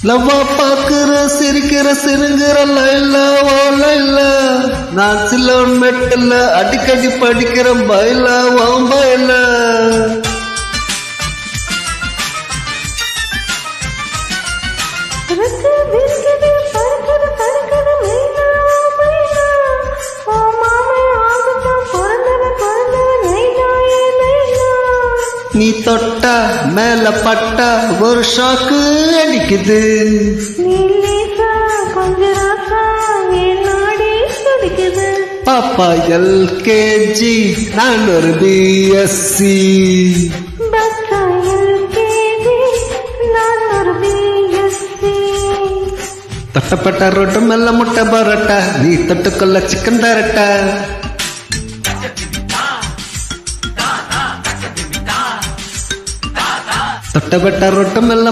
லவ்வா பாக்குற சிரிக்கிற சிறுங்கிற லைலா ஓ லைலா நான் சிலோன் மெட்டல அடிக்கடி படிக்கிற பைலா ஓ பைலா நீ தொட்டா மேல பட்டா ஒரு ஷாக்கு அடிக்குது பாப்பா எல்கேஜி நான் ஒரு பிஎஸ்சி தொட்டப்பட்ட ரொட்டு மெல்ல முட்டை பரோட்டா நீ தொட்டுக்கொள்ள சிக்கன் தரட்டா தொட்டப்பட்ட ரொட்டு மெல்ல